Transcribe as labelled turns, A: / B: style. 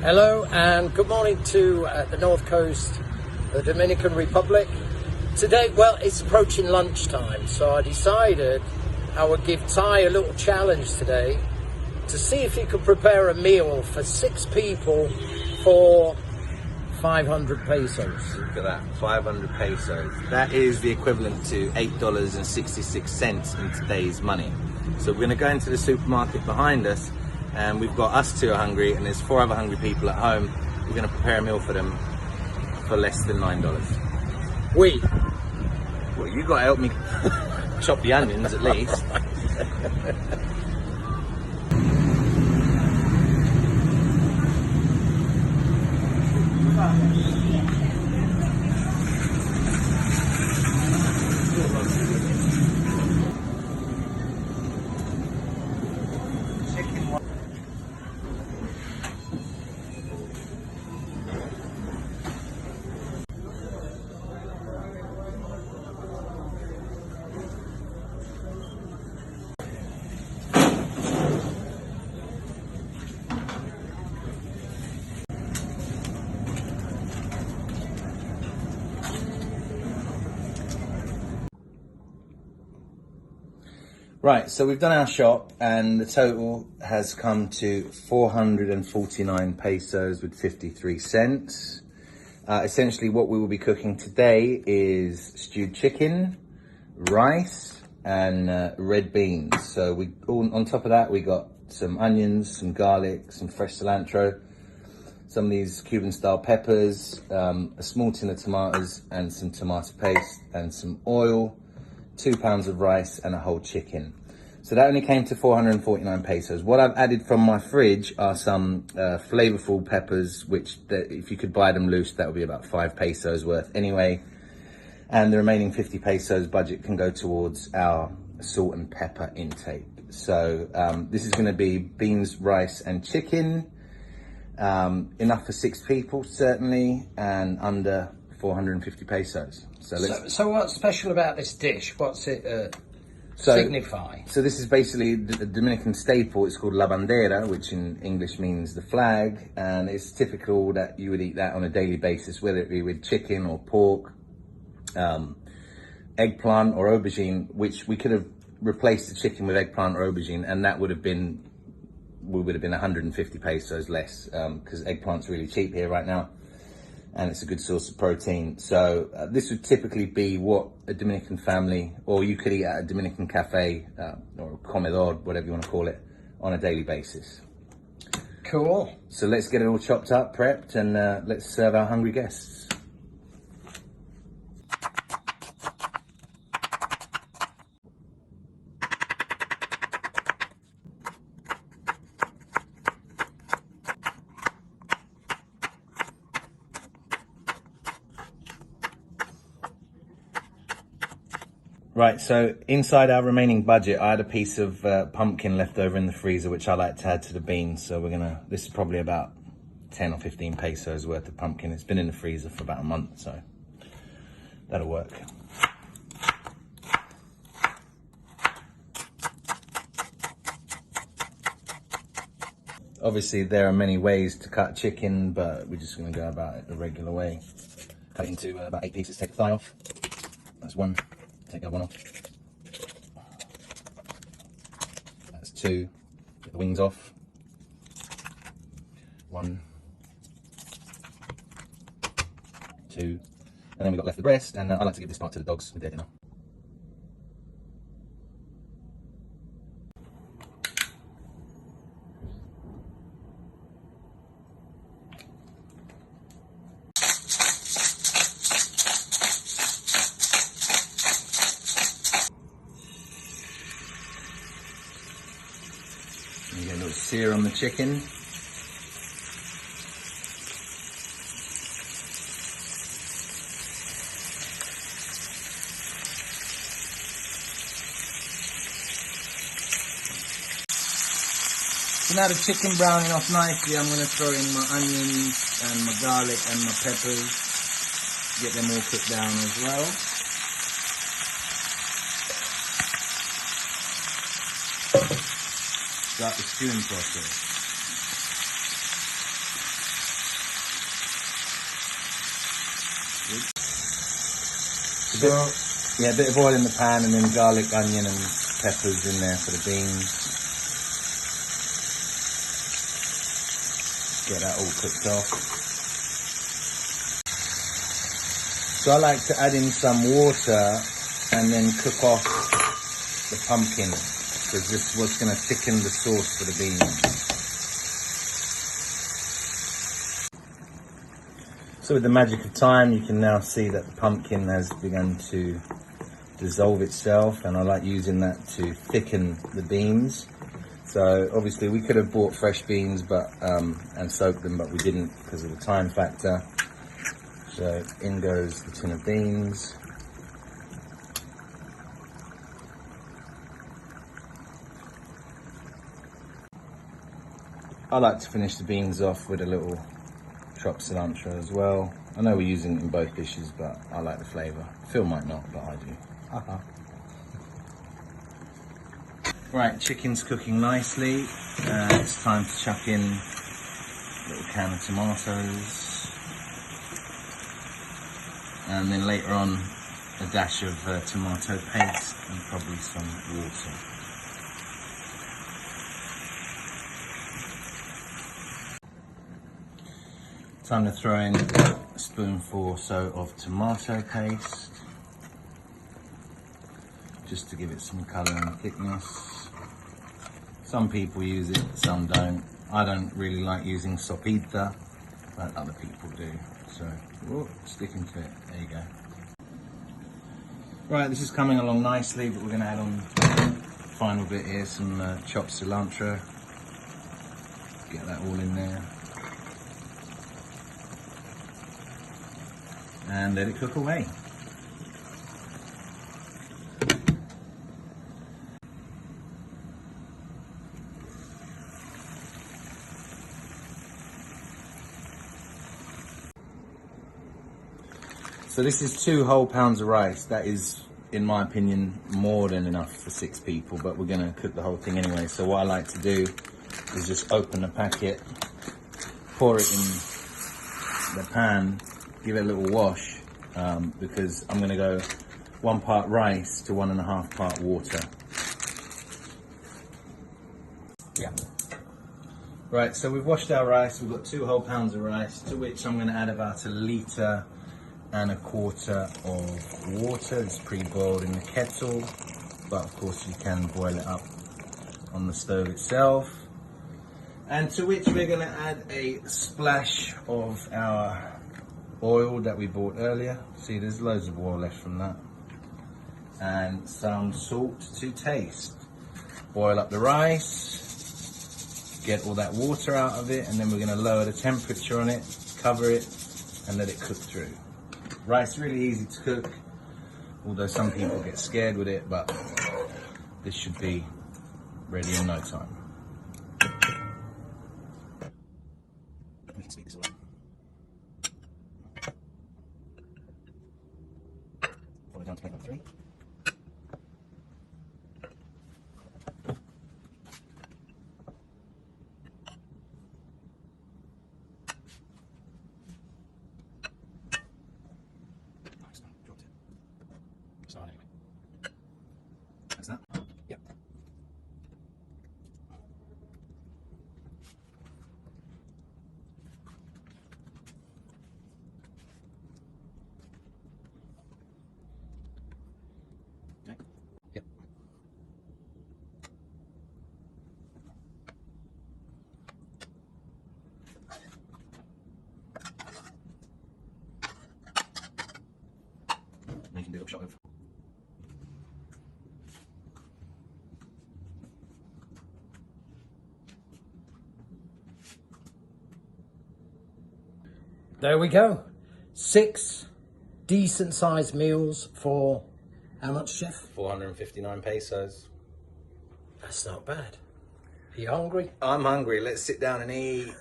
A: Hello and good morning to the north coast, the Dominican Republic. Today, well, it's approaching lunchtime, so I decided I would give Ty a little challenge today to see if he could prepare a meal for 6 people for 500 pesos.
B: Look at that, 500 pesos. That is the equivalent to $8.66 in today's money. So we're going to go into the supermarket behind us, and we've got us 2 are hungry, and there's 4 other hungry people at home. We're going to prepare a meal for them for less than $9. Well, you got to help me chop the onions at least. Right, so we've done our shop and the total has come to 449 pesos with 53 cents. Essentially what we will be cooking today is stewed chicken, rice and red beans. So on top of that we got some onions, some garlic, some fresh cilantro, some of these Cuban style peppers, a small tin of tomatoes and some tomato paste and some oil, 2 pounds of rice and a whole chicken. So that only came to 449 pesos. What I've added from my fridge are some flavorful peppers, which if you could buy them loose, that would be about 5 pesos worth anyway. And the remaining 50 pesos budget can go towards our salt and pepper intake. So this is gonna be beans, rice and chicken. Enough for 6 people, certainly, and under 450 pesos.
A: So what's special about this dish? What's it signify?
B: So this is basically the Dominican staple. It's called la bandera, which in English means the flag, and it's typical that you would eat that on a daily basis, whether it be with chicken or pork, eggplant or aubergine, which we could have replaced the chicken with eggplant or aubergine, and that would have been 150 pesos less, because eggplant's really cheap here right now. And it's a good source of protein. So this would typically be what a Dominican family, or you could eat at a Dominican cafe or a comedor, whatever you want to call it, on a daily basis.
A: Cool.
B: So let's get it all chopped up, prepped, and let's serve our hungry guests. Right, so inside our remaining budget, I had a piece of pumpkin left over in the freezer, which I like to add to the beans. So this is probably about 10 or 15 pesos worth of pumpkin. It's been in the freezer for about a month, so that'll work. Obviously, there are many ways to cut chicken, but we're just gonna go about it the regular way. Cut it into about 8 pieces, take the thigh off. That's 1. Take that 1 off. That's 2. Get the wings off. 1, 2, and then we've got left the breast, and I like to give this part to the dogs with their dinner. You get a little sear on the chicken. So now the chicken browning off nicely, I'm going to throw in my onions and my garlic and my peppers. Get them all cooked down as well. Start the stewing process. a bit of oil in the pan, and then garlic, onion and peppers in there for the beans. Get that all cooked off. So I like to add in some water and then cook off the pumpkin, because this is what's going to thicken the sauce for the beans. So with the magic of time, you can now see that the pumpkin has begun to dissolve itself, and I like using that to thicken the beans. So obviously we could have bought fresh beans and soaked them, but we didn't because of the time factor. So in goes the tin of beans. I like to finish the beans off with a little chopped cilantro as well. I know we're using it in both dishes, but I like the flavour. Phil might not, but I do. Right, chicken's cooking nicely. It's time to chuck in a little can of tomatoes. And then later on, a dash of tomato paste and probably some water. Time to throw in a spoonful or so of tomato paste, just to give it some colour and thickness. Some people use it, some don't. I don't really like using sopita, but other people do. So, sticking to it, there you go. Right, this is coming along nicely, but we're going to add on the final bit here, some chopped cilantro. Get that all in there. And let it cook away. So this is 2 whole pounds of rice. That is, in my opinion, more than enough for 6 people, but we're gonna cook the whole thing anyway. So what I like to do is just open the packet, pour it in the pan, give it a little wash, because I'm gonna go 1 part rice to 1.5 part water. Yeah. Right, so we've washed our rice. We've got 2 whole pounds of rice, to which I'm gonna add about 1.25 litres of water. It's pre-boiled in the kettle, but of course you can boil it up on the stove itself. And to which we're gonna add a splash of our oil that we bought earlier. See, there's loads of oil left from that. And some salt to taste. Boil up the rice, get all that water out of it, and then we're gonna lower the temperature on it, cover it, and let it cook through. Rice really easy to cook, although some people get scared with it, but this should be ready in no time. Put it down to make 3. So anyway, that's that. Yep. Okay. Yep. You can do a shot of.
A: There we go. 6 decent sized meals for how much, Chef?
B: 459 pesos.
A: That's not bad. Are you hungry?
B: I'm hungry. Let's sit down and eat.